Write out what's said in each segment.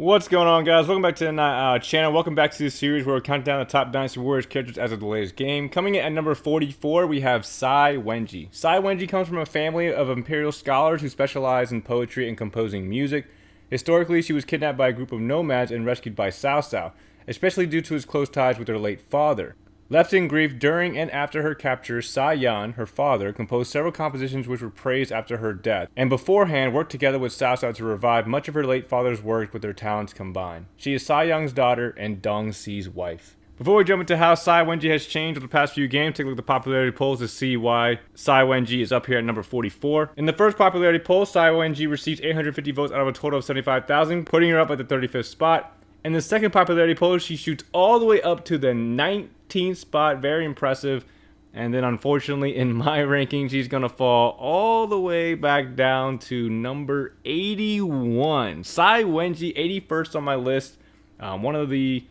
What's going on, guys? Welcome back to the channel. Welcome back to this series where we're counting down the top Dynasty Warriors characters as of the latest game. Coming in at number 44, we have Cai Wenji. Cai Wenji comes from a family of imperial scholars who specialize in poetry and composing music. Historically, she was kidnapped by a group of nomads and rescued by Cao Cao, especially due to his close ties with her late father. Left in grief during and after her capture, Cai Yan, her father, composed several compositions which were praised after her death, and beforehand worked together with Cao Cao to revive much of her late father's work with their talents combined. She is Cai Yang's daughter and Dong Xi's wife. Before we jump into how Cai Wenji has changed over the past few games, take a look at the popularity polls to see why Cai Wenji is up here at number 44. In the first popularity poll, Cai Wenji received 850 votes out of a total of 75,000, putting her up at the 35th spot. In the second popularity poll, she shoots all the way up to the 19th spot. Very impressive. And then unfortunately, in my ranking, she's going to fall all the way back down to number 81. Cai Wenji, 81st on my list. One of the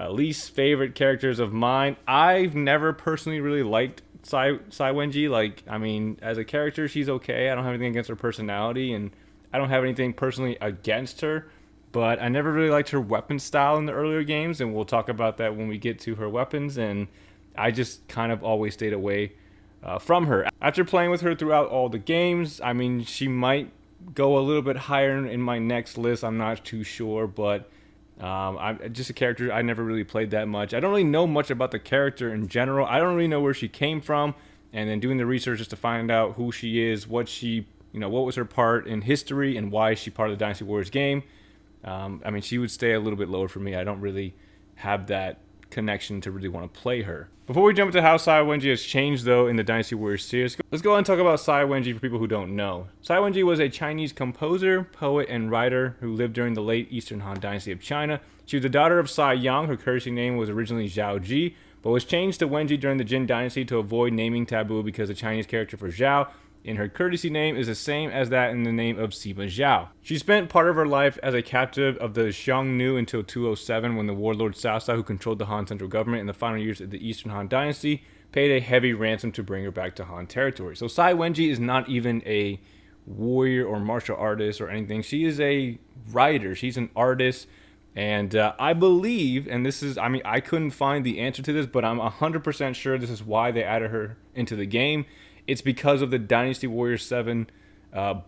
least favorite characters of mine. I've never personally really liked Cai Wenji. As a character, she's okay. I don't have anything against her personality, and I don't have anything personally against her. But I never really liked her weapon style in the earlier games, and we'll talk about that when we get to her weapons, and I just kind of always stayed away from her. After playing with her throughout all the games, she might go a little bit higher in my next list. I'm not too sure, but I'm just a character I never really played that much. I don't really know much about the character in general. I don't really know where she came from, and then doing the research just to find out who she is, what was her part in history, and why is she part of the Dynasty Warriors game. She would stay a little bit lower for me. I don't really have that connection to really want to play her. Before we jump into how Cai Wenji has changed, though, in the Dynasty Warriors series, let's go ahead and talk about Cai Wenji for people who don't know. Cai Wenji was a Chinese composer, poet, and writer who lived during the late Eastern Han Dynasty of China. She was the daughter of Cai Yang. Her courtesy name was originally Zhao Ji, but was changed to Wenji during the Jin Dynasty to avoid naming taboo because the Chinese character for Zhao in her courtesy name is the same as that in the name of Sima Zhao. She spent part of her life as a captive of the Xiongnu until 207, when the warlord Cao Cao, who controlled the Han central government in the final years of the Eastern Han Dynasty, paid a heavy ransom to bring her back to Han territory. So Cai Wenji is not even a warrior or martial artist or anything. She is a writer. She's an artist. And I believe, and this is, I couldn't find the answer to this, but I'm 100% sure this is why they added her into the game. It's because of the Dynasty Warriors 7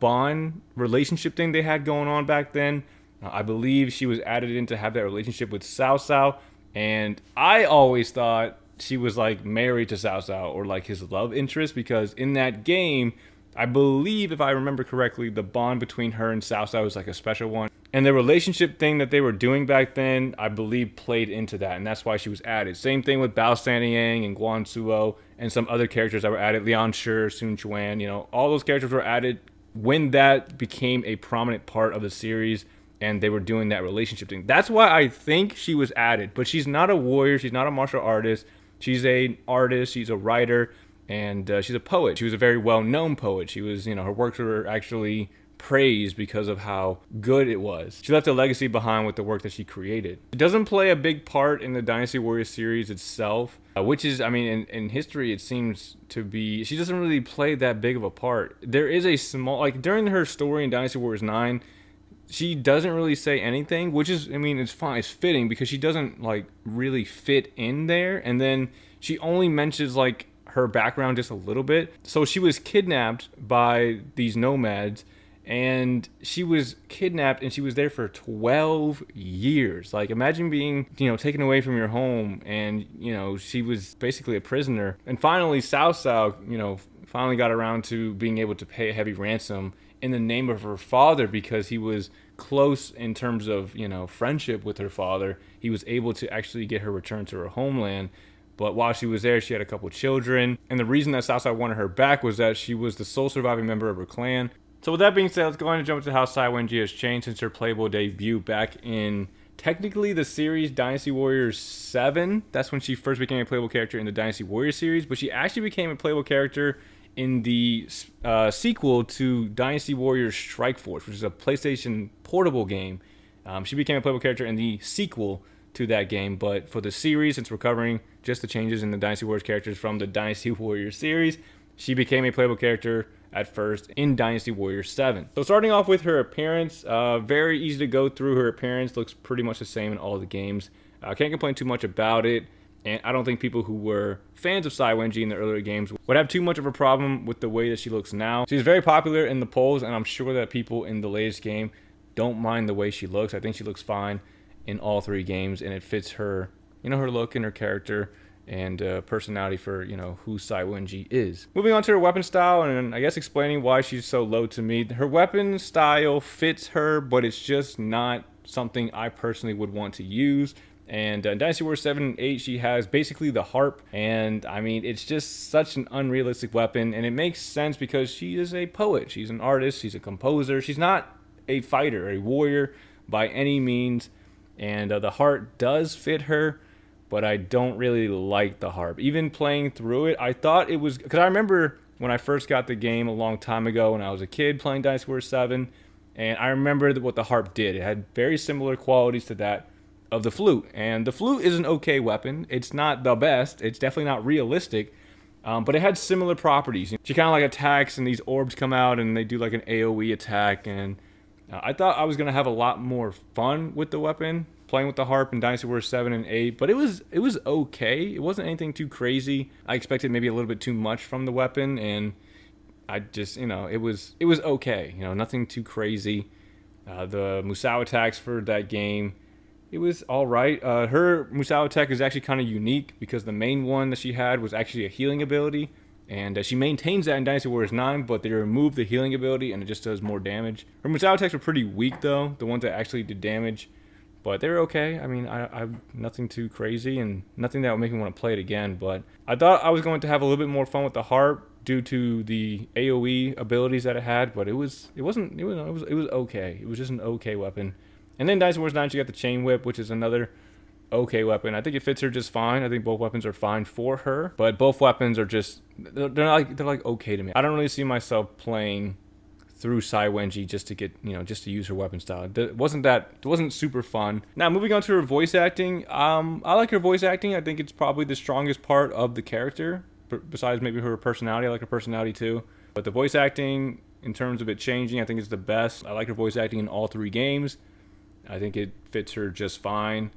bond relationship thing they had going on back then. I believe she was added in to have that relationship with Cao Cao. And I always thought she was like married to Cao Cao, or like his love interest, because in that game, I believe, if I remember correctly, the bond between her and Cao Cao was like a special one. And the relationship thing that they were doing back then, I believe, played into that, and that's why she was added. Same thing with Bao Sanyang and Guan Suo and some other characters that were added, Lian Shi, Sun Quan, all those characters were added when that became a prominent part of the series, and they were doing that relationship thing. That's why I think she was added, but she's not a warrior, she's not a martial artist, she's an artist, she's a writer, and she's a poet. She was a very well-known poet. She was, her works were actually praised because of how good it was. She left a legacy behind with the work that she created. It doesn't play a big part in the Dynasty Warriors series itself, which is, in history, it seems to be, she doesn't really play that big of a part. There is a small, during her story in Dynasty Warriors 9, she doesn't really say anything, which is, it's fine, it's fitting, because she doesn't, really fit in there, and then she only mentions, her background just a little bit. So she was kidnapped by these nomads, and she was kidnapped and she was there for 12 years. Imagine being, taken away from your home, and, she was basically a prisoner. And finally, Cao Cao, finally got around to being able to pay a heavy ransom in the name of her father, because he was close in terms of, friendship with her father. He was able to actually get her returned to her homeland. But while she was there, she had a couple children. And the reason that Cao Cao wanted her back was that she was the sole surviving member of her clan. So with that being said, let's go ahead and jump into how Cai Wenji has changed since her playable debut back in, technically, the series Dynasty Warriors 7. That's when she first became a playable character in the Dynasty Warriors series. But she actually became a playable character in the sequel to Dynasty Warriors Strike Force, which is a PlayStation portable game. She became a playable character in the sequel to that game, but for the series, since we're covering just the changes in the Dynasty Warriors characters from the Dynasty Warriors series, she became a playable character at first in Dynasty Warriors 7. So starting off with her appearance, very easy to go through. Her appearance looks pretty much the same in all the games. Can't complain too much about it. And I don't think people who were fans of Cai Wenji in the earlier games would have too much of a problem with the way that she looks now. She's very popular in the polls, and I'm sure that people in the latest game don't mind the way she looks. I think she looks fine in all 3 games, and it fits her, her look and her character and personality for, who Cai Wenji is. Moving on to her weapon style, and I guess explaining why she's so low to me. Her weapon style fits her, but it's just not something I personally would want to use. And in Dynasty Warriors 7 and 8, she has basically the harp. And I mean, it's just such an unrealistic weapon. And it makes sense because she is a poet. She's an artist. She's a composer. She's not a fighter, a warrior by any means. And the harp does fit her, but I don't really like the harp. Even playing through it, I thought it was... Because I remember when I first got the game a long time ago when I was a kid playing Dynasty Warriors 7. And I remember what the harp did. It had very similar qualities to that of the flute, and the flute is an okay weapon. It's not the best. It's definitely not realistic, but it had similar properties. She kind of like attacks, and these orbs come out, and they do like an AOE attack. And I thought I was gonna have a lot more fun with the weapon, playing with the harp in Dynasty Warriors 7 and 8. But it was okay. It wasn't anything too crazy. I expected maybe a little bit too much from the weapon, and I just it was okay. Nothing too crazy. The Musou attacks for that game, it was all right. Her Musou attack is actually kind of unique because the main one that she had was actually a healing ability. And she maintains that in Dynasty Warriors 9, but they removed the healing ability and it just does more damage. Her Musou attacks were pretty weak though, the ones that actually did damage. But they were okay. I mean, I nothing too crazy and nothing that would make me want to play it again. But I thought I was going to have a little bit more fun with the harp due to the AOE abilities that it had. But it was okay. It was just an okay weapon. And then Dynasty Warriors 9, she got the Chain Whip, which is another okay weapon. I think it fits her just fine. I think both weapons are fine for her, but both weapons are just they're like okay to me. I don't really see myself playing through Cai Wenji just to get just to use her weapon style. It wasn't super fun. Now moving on to her voice acting. I like her voice acting. I think it's probably the strongest part of the character. Besides maybe her personality, I like her personality too. But the voice acting, in terms of it changing, I think is the best. I like her voice acting in all 3 games. I think it fits her just fine,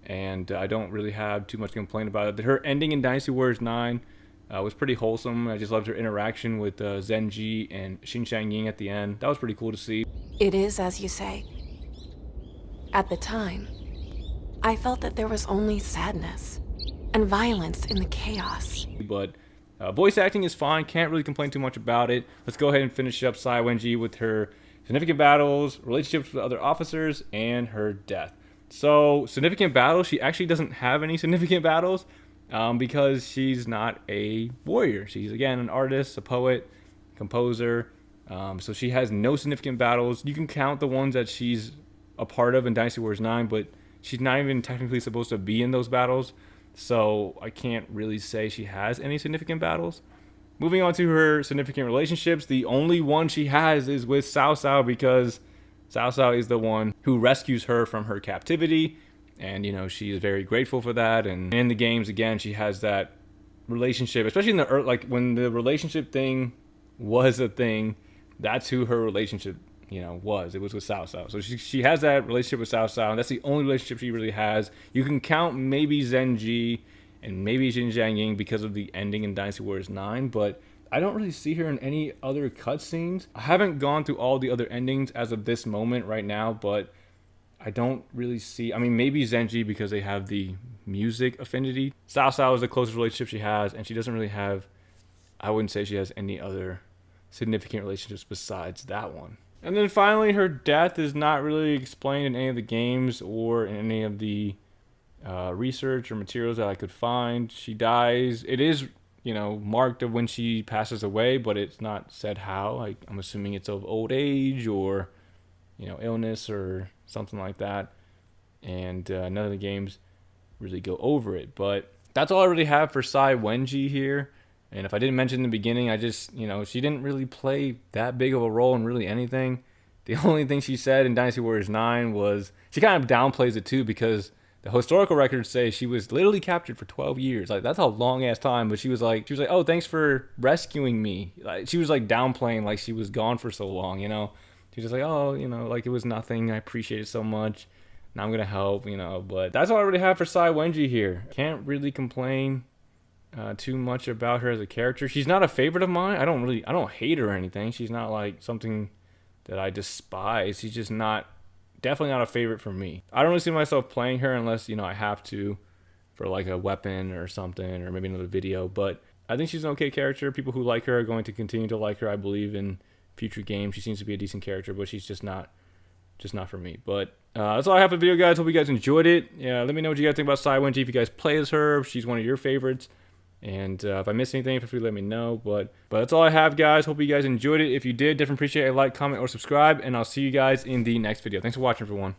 and I don't really have too much to complain about it. Her ending in Dynasty Warriors 9 was pretty wholesome. I just loved her interaction with Zenji and Xin Shangying at the end. That was pretty cool to see. It is as you say. At the time, I felt that there was only sadness and violence in the chaos. But voice acting is fine. Can't really complain too much about it. Let's go ahead and finish up Cai Wenji with her significant battles, relationships with other officers, and her death. So, significant battles, she actually doesn't have any significant battles because she's not a warrior. She's, again, an artist, a poet, composer. So she has no significant battles. You can count the ones that she's a part of in Dynasty Warriors 9, but she's not even technically supposed to be in those battles. So I can't really say she has any significant battles. Moving on to her significant relationships, the only one she has is with Cao Cao because Cao Cao is the one who rescues her from her captivity. And, she is very grateful for that. And in the games, again, she has that relationship, especially in the when the relationship thing was a thing, that's who her relationship, was. It was with Cao Cao. So she has that relationship with Cao Cao, and that's the only relationship she really has. You can count maybe Zenji and maybe Xin Shangying because of the ending in Dynasty Warriors 9, but I don't really see her in any other cutscenes. I haven't gone through all the other endings as of this moment right now, but I don't really see... I mean, maybe Zenji because they have the music affinity. Cao Cao is the closest relationship she has, and she doesn't really have... I wouldn't say she has any other significant relationships besides that one. And then finally, her death is not really explained in any of the games or in any of the research or materials that I could find. She dies. It is, marked of when she passes away, but it's not said how. I'm assuming it's of old age or, illness or something like that. And none of the games really go over it. But that's all I really have for Cai Wenji here. And if I didn't mention in the beginning, I just, she didn't really play that big of a role in really anything. The only thing she said in Dynasty Warriors 9 was, she kind of downplays it too because the historical records say she was literally captured for 12 years. Like, that's a long ass time. But she was like, oh, thanks for rescuing me. Like, she was like downplaying like she was gone for so long, you know. She was just like, oh, you know, like it was nothing. I appreciate it so much. Now I'm gonna help, you know. But that's all I really have for Cai Wenji here. Can't really complain too much about her as a character. She's not a favorite of mine. I don't hate her or anything. She's not like something that I despise. She's just definitely not a favorite for me. I don't really see myself playing her unless, you know, I have to for like a weapon or something, or maybe another video. But I think she's an okay character. People who like her are going to continue to like her, I believe, in future games. She seems to be a decent character, but she's just not for me. But that's all I have for the video, guys. Hope you guys enjoyed it. Yeah, let me know what you guys think about Cai Wenji. If you guys play as her, if she's one of your favorites. And if I missed anything, feel free to let me know. But that's all I have, guys. Hope you guys enjoyed it. If you did, definitely appreciate a like, comment, or subscribe. And I'll see you guys in the next video. Thanks for watching, everyone.